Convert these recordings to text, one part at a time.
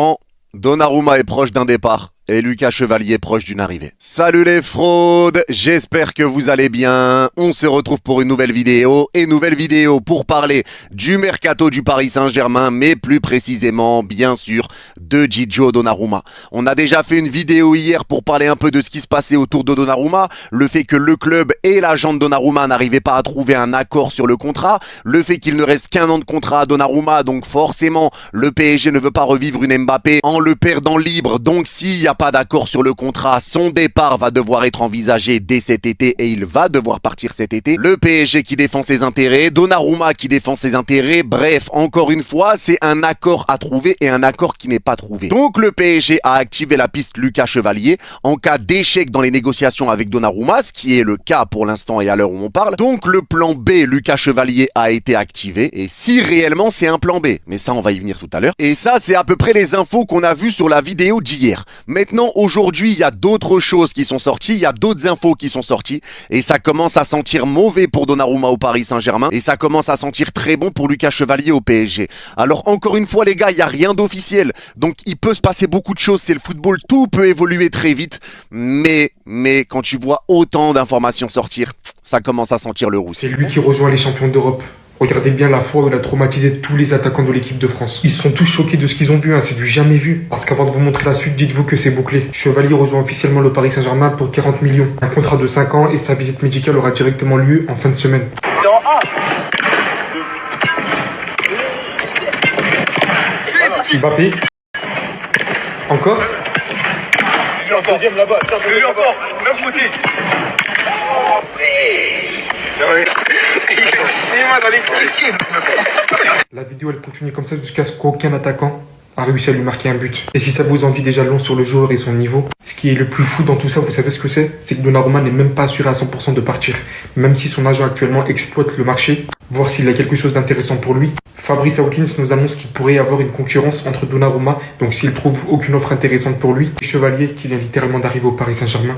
Bon, Donnarumma est proche d'un départ et Lucas Chevalier proche d'une arrivée. Salut les fraudes, j'espère que vous allez bien. On se retrouve pour une nouvelle vidéo pour parler du mercato du Paris Saint-Germain, mais plus précisément, bien sûr, de Gigio Donnarumma. On a déjà fait une vidéo hier pour parler un peu de ce qui se passait autour de Donnarumma, le fait que le club et l'agent de Donnarumma n'arrivaient pas à trouver un accord sur le contrat, le fait qu'il ne reste qu'un an de contrat à Donnarumma, donc forcément le PSG ne veut pas revivre une Mbappé en le perdant libre, donc s'il n'y a pas d'accord sur le contrat, son départ va devoir être envisagé dès cet été et il va devoir partir cet été. Le PSG qui défend ses intérêts, Donnarumma qui défend ses intérêts, bref, encore une fois, c'est un accord à trouver et un accord qui n'est pas trouvé. Donc le PSG a activé la piste Lucas Chevalier en cas d'échec dans les négociations avec Donnarumma, ce qui est le cas pour l'instant et à l'heure où on parle. Donc le plan B Lucas Chevalier a été activé et si réellement c'est un plan B, mais ça on va y venir tout à l'heure. Et ça c'est à peu près les infos qu'on a vues sur la vidéo d'hier. Maintenant, aujourd'hui, il y a d'autres choses qui sont sorties, il y a d'autres infos qui sont sorties, et ça commence à sentir mauvais pour Donnarumma au Paris Saint-Germain, et ça commence à sentir très bon pour Lucas Chevalier au PSG. Alors, encore une fois, les gars, il n'y a rien d'officiel, donc il peut se passer beaucoup de choses, c'est le football, tout peut évoluer très vite, mais quand tu vois autant d'informations sortir, ça commence à sentir le roux. C'est lui qui rejoint les champions d'Europe. Regardez bien la fois où il a traumatisé tous les attaquants de l'équipe de France. Ils sont tous choqués de ce qu'ils ont vu, c'est du jamais vu. Parce qu'avant de vous montrer la suite, dites-vous que c'est bouclé. Chevalier rejoint officiellement le Paris Saint-Germain pour 40 millions. Un contrat de 5 ans et sa visite médicale aura directement lieu en fin de semaine. Mbappé. Encore. Deuxième là-bas, lui encore, même côté. La vidéo elle continue comme ça jusqu'à ce qu'aucun attaquant a réussi à lui marquer un but. Et si ça vous en dit déjà long sur le joueur et son niveau, ce qui est le plus fou dans tout ça, vous savez ce que c'est que Donnarumma n'est même pas assuré à 100% de partir. Même si son agent actuellement exploite le marché, voir s'il a quelque chose d'intéressant pour lui. Fabrice Hawkins nous annonce qu'il pourrait y avoir une concurrence entre Donnarumma, donc s'il trouve aucune offre intéressante pour lui, et Chevalier qui vient littéralement d'arriver au Paris Saint-Germain,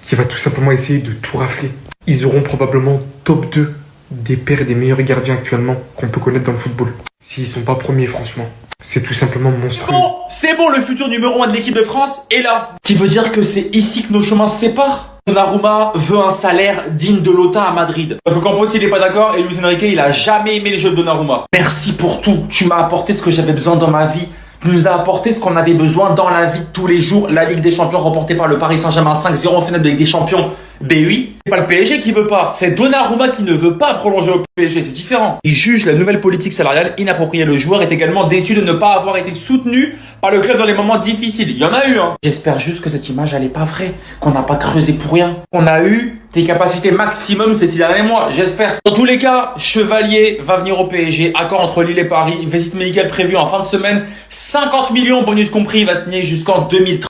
qui va tout simplement essayer de tout rafler. Ils auront probablement top 2 des paires des meilleurs gardiens actuellement qu'on peut connaître dans le football. S'ils sont pas premiers, franchement, c'est tout simplement monstrueux. C'est bon, le futur numéro 1 de l'équipe de France est là. Qui veut dire que c'est ici que nos chemins se séparent. Donnarumma veut un salaire digne de l'OTAN à Madrid. Faut qu'en plus il est pas d'accord et Luis Enrique il a jamais aimé les jeux de Donnarumma. Merci pour tout, tu m'as apporté ce que j'avais besoin dans ma vie. Tu nous as apporté ce qu'on avait besoin dans la vie de tous les jours. La Ligue des Champions remportée par le Paris Saint-Germain 5-0 en finale de Ligue des Champions. Ben oui, c'est pas le PSG qui veut pas, c'est Donnarumma qui ne veut pas prolonger au PSG, c'est différent. Il juge la nouvelle politique salariale inappropriée. Le joueur est également déçu de ne pas avoir été soutenu par le club dans les moments difficiles. Il y en a eu, J'espère juste que cette image elle est pas vraie, qu'on n'a pas creusé pour rien. On a eu tes capacités maximum ces 6 derniers mois, j'espère. Dans tous les cas, Chevalier va venir au PSG, accord entre Lille et Paris, visite médicale prévue en fin de semaine, 50 millions bonus compris, il va signer jusqu'en 2030.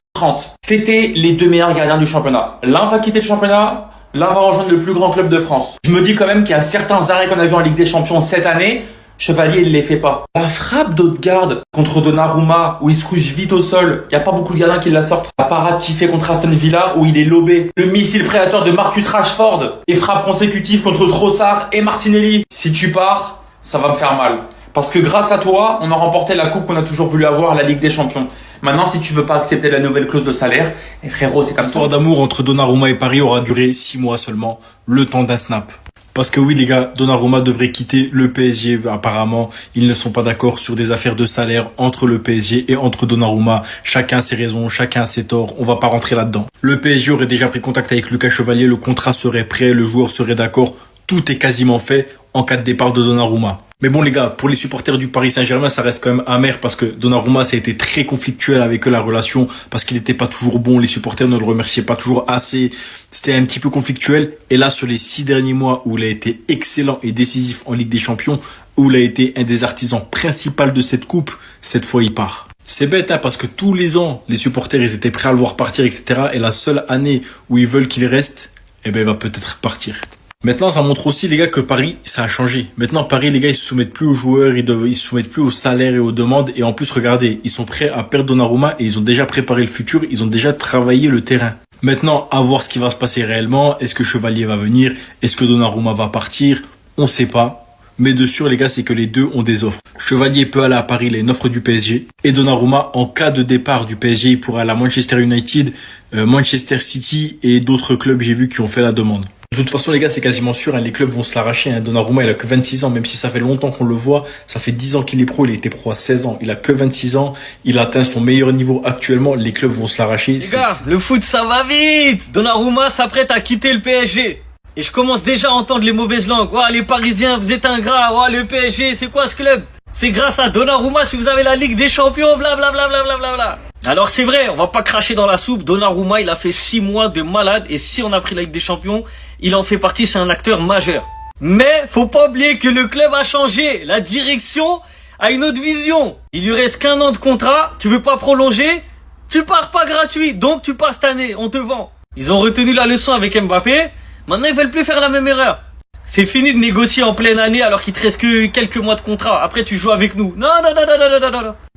C'était les 2 meilleurs gardiens du championnat. L'un va quitter le championnat, l'un va rejoindre le plus grand club de France. Je me dis quand même qu'il y a certains arrêts qu'on a vus en Ligue des Champions cette année, Chevalier il les fait pas. La frappe d'Odegaard contre Donnarumma où il se couche vite au sol, il y a pas beaucoup de gardiens qui la sortent. La parade qu'il fait contre Aston Villa où il est lobé. Le missile prédateur de Marcus Rashford et frappe consécutive contre Trossard et Martinelli. Si tu pars, ça va me faire mal. Parce que grâce à toi, on a remporté la coupe qu'on a toujours voulu avoir, la Ligue des Champions. Maintenant, si tu veux pas accepter la nouvelle clause de salaire, et frérot, c'est comme ça. L'histoire d'amour entre Donnarumma et Paris aura duré 6 mois seulement, le temps d'un snap. Parce que oui les gars, Donnarumma devrait quitter le PSG. Apparemment, ils ne sont pas d'accord sur des affaires de salaire entre le PSG et entre Donnarumma. Chacun ses raisons, chacun ses torts. On va pas rentrer là-dedans. Le PSG aurait déjà pris contact avec Lucas Chevalier. Le contrat serait prêt, le joueur serait d'accord. Tout est quasiment fait en cas de départ de Donnarumma. Mais bon les gars, pour les supporters du Paris Saint-Germain, ça reste quand même amer parce que Donnarumma, ça a été très conflictuel avec eux la relation parce qu'il n'était pas toujours bon, les supporters ne le remerciaient pas toujours assez, c'était un petit peu conflictuel. Et là, sur les 6 derniers mois où il a été excellent et décisif en Ligue des Champions, où il a été un des artisans principaux de cette coupe, cette fois il part. C'est bête parce que tous les ans, les supporters ils étaient prêts à le voir partir, etc. Et la seule année où ils veulent qu'il reste, eh ben il va peut-être partir. Maintenant, ça montre aussi, les gars, que Paris, ça a changé. Maintenant, Paris, les gars, ils se soumettent plus aux joueurs, ils se soumettent plus aux salaires et aux demandes. Et en plus, regardez, ils sont prêts à perdre Donnarumma et ils ont déjà préparé le futur, ils ont déjà travaillé le terrain. Maintenant, à voir ce qui va se passer réellement. Est-ce que Chevalier va venir? Est-ce que Donnarumma va partir? On sait pas. Mais de sûr, les gars, c'est que les deux ont des offres. Chevalier peut aller à Paris, il a une offre du PSG. Et Donnarumma, en cas de départ du PSG, il pourrait aller à Manchester United, Manchester City et d'autres clubs, j'ai vu, qui ont fait la demande. De toute façon, les gars, c'est quasiment sûr, hein, les clubs vont se l'arracher. Hein. Donnarumma, il a que 26 ans, même si ça fait longtemps qu'on le voit. Ça fait 10 ans qu'il est pro, il a été pro à 16 ans. Il a que 26 ans, il a atteint son meilleur niveau actuellement. Les clubs vont se l'arracher. Les gars, le foot, ça va vite. Donnarumma s'apprête à quitter le PSG. Et je commence déjà à entendre les mauvaises langues. Ouais, les Parisiens, vous êtes ingrats. Ouais, le PSG, c'est quoi ce club? C'est grâce à Donnarumma si vous avez la Ligue des Champions, blablabla. Alors c'est vrai, on va pas cracher dans la soupe. Donnarumma, il a fait 6 mois de malade. Et si on a pris la Ligue des Champions, il en fait partie, c'est un acteur majeur. Mais faut pas oublier que le club a changé. La direction a une autre vision. Il lui reste qu'1 an de contrat. Tu veux pas prolonger? Tu pars pas gratuit. Donc tu pars cette année, on te vend. Ils ont retenu la leçon avec Mbappé. Maintenant, ils veulent plus faire la même erreur. C'est fini de négocier en pleine année alors qu'il te reste que quelques mois de contrat. Après, tu joues avec nous. Non.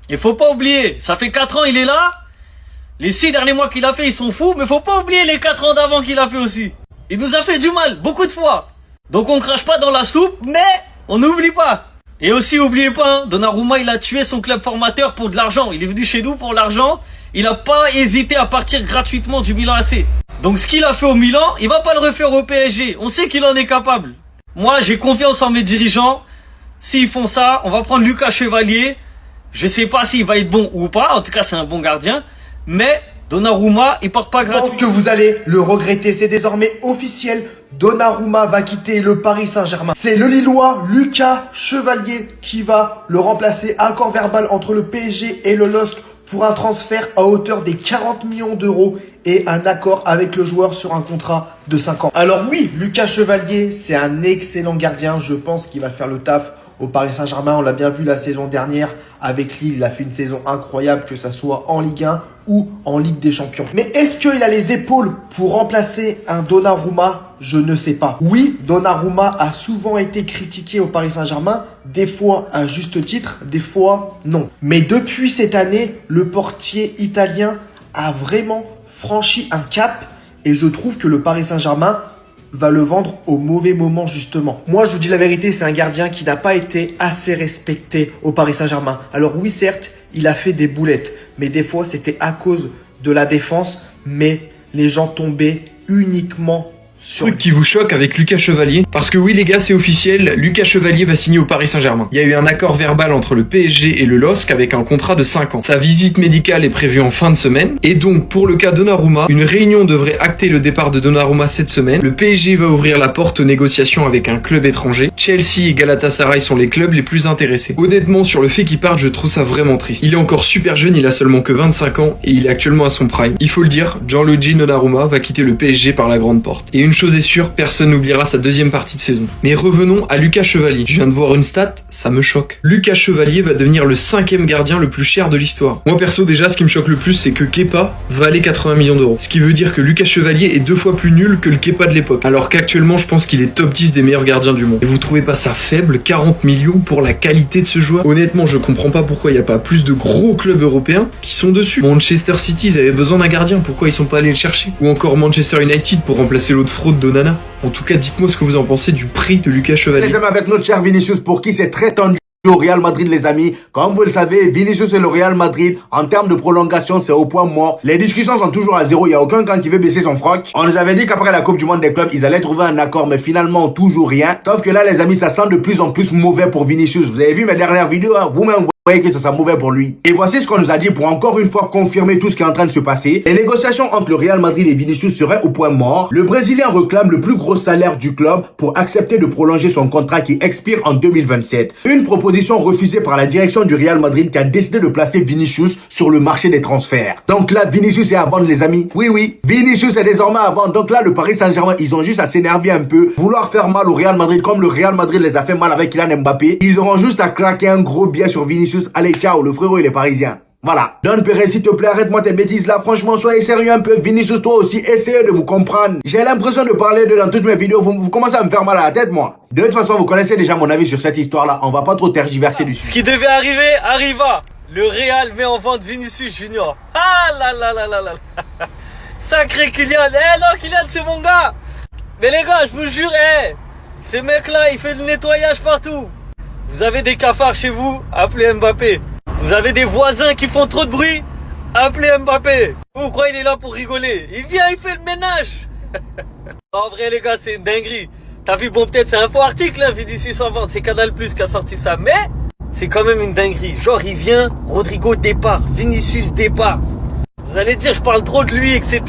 Et faut pas oublier, ça fait 4 ans, il est là. Les 6 derniers mois qu'il a fait, ils sont fous. Mais faut pas oublier les 4 ans d'avant qu'il a fait aussi. Il nous a fait du mal, beaucoup de fois. Donc on crache pas dans la soupe, mais on n'oublie pas. Et aussi, oubliez pas, hein, Donnarumma, il a tué son club formateur pour de l'argent. Il est venu chez nous pour l'argent. Il a pas hésité à partir gratuitement du Milan AC. Donc ce qu'il a fait au Milan, il va pas le refaire au PSG. On sait qu'il en est capable. Moi, j'ai confiance en mes dirigeants. S'ils font ça, on va prendre Lucas Chevalier. Je sais pas s'il va être bon ou pas. En tout cas, c'est un bon gardien. Mais Donnarumma, il part pas gratuit. Je pense que vous allez le regretter. C'est désormais officiel. Donnarumma va quitter le Paris Saint-Germain. C'est le Lillois Lucas Chevalier qui va le remplacer. Accord verbal entre le PSG et le LOSC pour un transfert à hauteur des 40 millions d'euros et un accord avec le joueur sur un contrat de 5 ans. Alors oui, Lucas Chevalier, c'est un excellent gardien. Je pense qu'il va faire le taf au Paris Saint-Germain. On l'a bien vu la saison dernière avec Lille. Il a fait une saison incroyable, que ça soit en Ligue 1 ou en Ligue des Champions. Mais est-ce qu'il a les épaules pour remplacer un Donnarumma? Je ne sais pas. Oui, Donnarumma a souvent été critiqué au Paris Saint-Germain, des fois à juste titre, des fois non. Mais depuis cette année, le portier italien a vraiment franchi un cap et je trouve que le Paris Saint-Germain va le vendre au mauvais moment justement. Moi, je vous dis la vérité, c'est un gardien qui n'a pas été assez respecté au Paris Saint-Germain. Alors oui, certes, il a fait des boulettes, mais des fois, c'était à cause de la défense, mais les gens tombaient uniquement sur Truc qui vous choque avec Lucas Chevalier, parce que oui les gars, c'est officiel, Lucas Chevalier va signer au Paris Saint-Germain. Il y a eu un accord verbal entre le PSG et le LOSC avec un contrat de 5 ans. Sa visite médicale est prévue en fin de semaine, et donc pour le cas Donnarumma, une réunion devrait acter le départ de Donnarumma cette semaine. Le PSG va ouvrir la porte aux négociations avec un club étranger. Chelsea et Galatasaray sont les clubs les plus intéressés. Honnêtement, sur le fait qu'il parte, je trouve ça vraiment triste. Il est encore super jeune, il a seulement que 25 ans, et il est actuellement à son prime. Il faut le dire, Gianluigi Donnarumma va quitter le PSG par la grande porte. Et une chose est sûre, personne n'oubliera sa deuxième partie de saison. Mais revenons à Lucas Chevalier. Je viens de voir une stat, ça me choque. Lucas Chevalier va devenir le 5e gardien le plus cher de l'histoire. Moi perso déjà, ce qui me choque le plus, c'est que Kepa valait 80 millions d'euros. Ce qui veut dire que Lucas Chevalier est 2 fois plus nul que le Kepa de l'époque. Alors qu'actuellement, je pense qu'il est top 10 des meilleurs gardiens du monde. Et vous trouvez pas ça faible, 40 millions pour la qualité de ce joueur? Honnêtement, je comprends pas pourquoi il n'y a pas plus de gros clubs européens qui sont dessus. Manchester City, ils avaient besoin d'un gardien, pourquoi ils sont pas allés le chercher? Ou encore Manchester United pour remplacer l'autre fraude d'Onana. En tout cas, dites-moi ce que vous en pensez du prix de Lucas Chevalier. Les amis, avec notre cher Vinicius, pour qui c'est très tendu au Real Madrid, les amis. Comme vous le savez, Vinicius et le Real Madrid, en termes de prolongation, c'est au point mort. Les discussions sont toujours à zéro. Il n'y a aucun camp qui veut baisser son froc. On nous avait dit qu'après la Coupe du Monde des clubs, ils allaient trouver un accord, mais finalement, toujours rien. Sauf que là, les amis, ça sent de plus en plus mauvais pour Vinicius. Vous avez vu mes dernières vidéos, hein? Vous-même, vous voyez que ça sent mauvais pour lui. Et voici ce qu'on nous a dit pour encore une fois confirmer tout ce qui est en train de se passer. Les négociations entre le Real Madrid et Vinicius seraient au point mort. Le Brésilien réclame le plus gros salaire du club pour accepter de prolonger son contrat qui expire en 2027. Une proposition refusée par la direction du Real Madrid qui a décidé de placer Vinicius sur le marché des transferts. Donc là, Vinicius est à vendre, les amis. Oui, Vinicius est désormais à vendre. Donc là, le Paris Saint-Germain, ils ont juste à s'énerver un peu, vouloir faire mal au Real Madrid comme le Real Madrid les a fait mal avec Kylian Mbappé. Ils auront juste à claquer un gros billet sur Vinicius. Allez, ciao, le frérot, il est parisien. Voilà. Don Pérez, s'il te plaît, arrête-moi tes bêtises là. Franchement, soyez sérieux un peu. Vinicius, toi aussi, essayez de vous comprendre. J'ai l'impression de parler dans toutes mes vidéos. Vous commencez à me faire mal à la tête, moi. De toute façon, vous connaissez déjà mon avis sur cette histoire-là. On va pas trop tergiverser dessus. Ce qui devait arriver, arriva. Le Real met en vente Vinicius Junior. Ah là là là là là. Sacré Kylian. Eh non, Kylian, c'est mon gars. Mais les gars, je vous jure, ces mecs-là, ils font le nettoyage partout. Vous avez des cafards chez vous, appelez Mbappé. Vous avez des voisins qui font trop de bruit, appelez Mbappé. Vous croyez qu'il est là pour rigoler? Il vient, il fait le ménage. En vrai les gars, c'est une dinguerie. T'as vu, bon peut-être c'est un faux article là, Vinicius en vente, c'est Canal+ qui a sorti ça, mais c'est quand même une dinguerie. Genre il vient, Rodrigo départ, Vinicius départ. Vous allez dire je parle trop de lui, etc.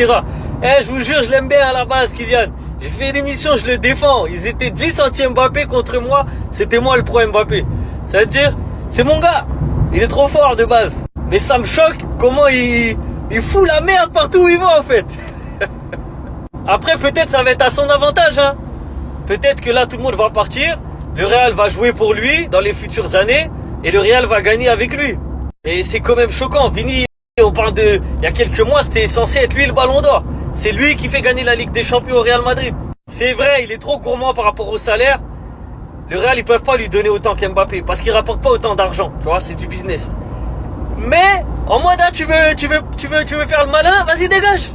Je vous jure, je l'aime bien à la base, Kylian. J'ai fait une émission, je le défends. Ils étaient 10 anti-Mbappé contre moi, c'était moi le pro-Mbappé. Ça veut dire, c'est mon gars. Il est trop fort de base. Mais ça me choque comment il fout la merde partout où il va en fait. Après peut-être ça va être à son avantage hein. Peut-être que là tout le monde va partir, le Real va jouer pour lui dans les futures années et le Real va gagner avec lui. Et c'est quand même choquant. Vini, on parle de il y a quelques mois, c'était censé être lui le Ballon d'Or. C'est lui qui fait gagner la Ligue des Champions au Real Madrid. C'est vrai, il est trop gourmand par rapport au salaire. Le Real ils peuvent pas lui donner autant qu'Mbappé parce qu'il rapporte pas autant d'argent. Tu vois, c'est du business. Mais en mode tu veux faire le malin, vas-y dégage.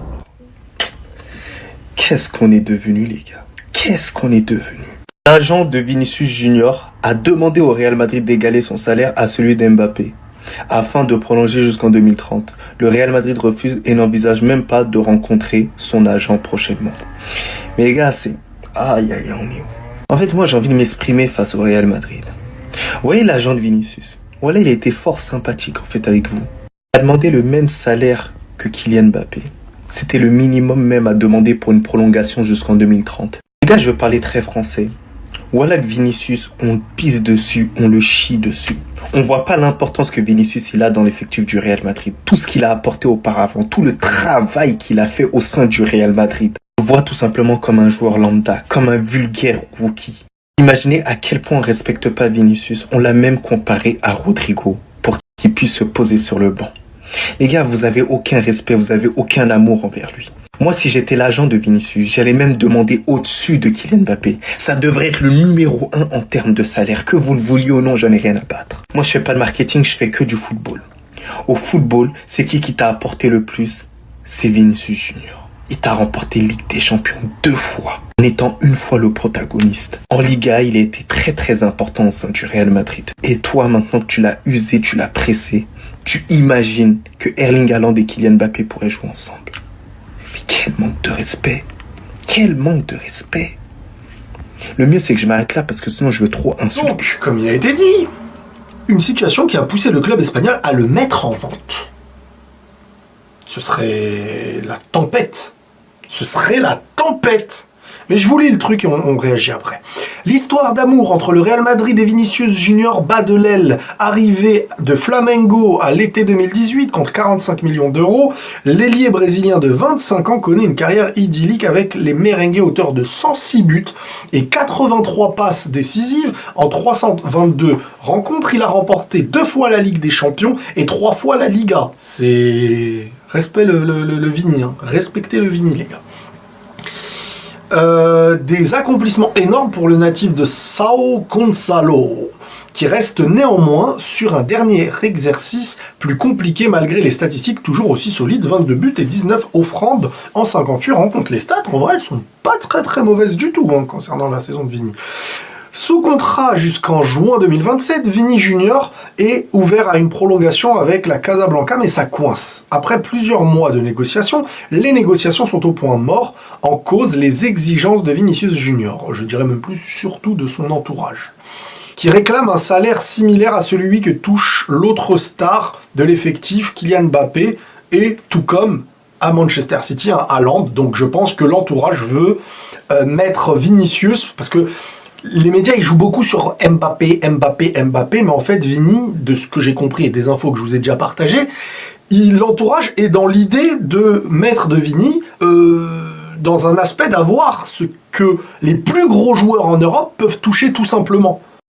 Qu'est-ce qu'on est devenu, les gars? Qu'est-ce qu'on est devenu? L'agent de Vinicius Junior a demandé au Real Madrid d'égaler son salaire à celui d'Mbappé, afin de prolonger jusqu'en 2030. Le Real Madrid refuse et n'envisage même pas de rencontrer son agent prochainement. Mais les gars, c'est... Aïe, on est où? En fait, moi, j'ai envie de m'exprimer face au Real Madrid. Vous voyez l'agent de Vinicius? Voilà, il a été fort sympathique, en fait, avec vous. Il a demandé le même salaire que Kylian Mbappé. C'était le minimum même à demander pour une prolongation jusqu'en 2030. Les gars, je veux parler très français. Voilà que Vinicius, on le pisse dessus, on le chie dessus. On voit pas l'importance que Vinicius il a dans l'effectif du Real Madrid. Tout ce qu'il a apporté auparavant, tout le travail qu'il a fait au sein du Real Madrid. On le voit tout simplement comme un joueur lambda, comme un vulgaire rookie. Imaginez à quel point on respecte pas Vinicius. On l'a même comparé à Rodrigo pour qu'il puisse se poser sur le banc. Les gars, vous avez aucun respect, vous avez aucun amour envers lui. Moi, si j'étais l'agent de Vinicius, j'allais même demander au-dessus de Kylian Mbappé. Ça devrait être le numéro 1 en termes de salaire. Que vous le vouliez ou non, j'en ai rien à battre. Moi, je fais pas de marketing, je fais que du football. Au football, c'est qui t'a apporté le plus? C'est Vinicius Junior. Il t'a remporté Ligue des Champions 2 fois, en étant une fois le protagoniste. En Liga, il a été très très important au sein du Real Madrid. Et toi, maintenant que tu l'as usé, tu l'as pressé, tu imagines que Erling Haaland et Kylian Mbappé pourraient jouer ensemble. Mais quel manque de respect! Quel manque de respect! Le mieux, c'est que je m'arrête là parce que sinon je veux trop insulter. Donc, comme il a été dit, une situation qui a poussé le club espagnol à le mettre en vente. Ce serait la tempête. Ce serait la tempête. Mais je vous lis le truc et on réagit après. L'histoire d'amour entre le Real Madrid et Vinicius Junior bat de l'aile. Arrivé de Flamengo à l'été 2018 contre 45 millions d'euros, l'ailier brésilien de 25 ans connaît une carrière idyllique avec les merengues, auteur de 106 buts et 83 passes décisives en 322 rencontres. Il a remporté 2 fois la Ligue des Champions et 3 fois la Liga. C'est... Respect le Vini, hein. Respectez le Vini, les gars. Des accomplissements énormes pour le natif de São Gonçalo, qui reste néanmoins sur un dernier exercice plus compliqué malgré les statistiques toujours aussi solides, 22 buts et 19 offrandes en 58 rencontres. Les stats, en vrai, elles sont pas très mauvaises du tout hein, concernant la saison de Vini. Sous contrat jusqu'en juin 2027, Vini Junior est ouvert à une prolongation avec la Casablanca, mais ça coince. Après plusieurs mois de négociations, les négociations sont au point mort, en cause les exigences de Vinicius Junior, je dirais même plus surtout de son entourage, qui réclame un salaire similaire à celui que touche l'autre star de l'effectif, Kylian Mbappé, et tout comme à Manchester City, un Haaland. Donc je pense que l'entourage veut mettre Vinicius, parce que les médias, ils jouent beaucoup sur Mbappé, mais en fait, Vini, de ce que j'ai compris et des infos que je vous ai déjà partagées, l'entourage est dans l'idée de mettre de Vini dans un aspect d'avoir ce que les plus gros joueurs en Europe peuvent toucher tout simplement.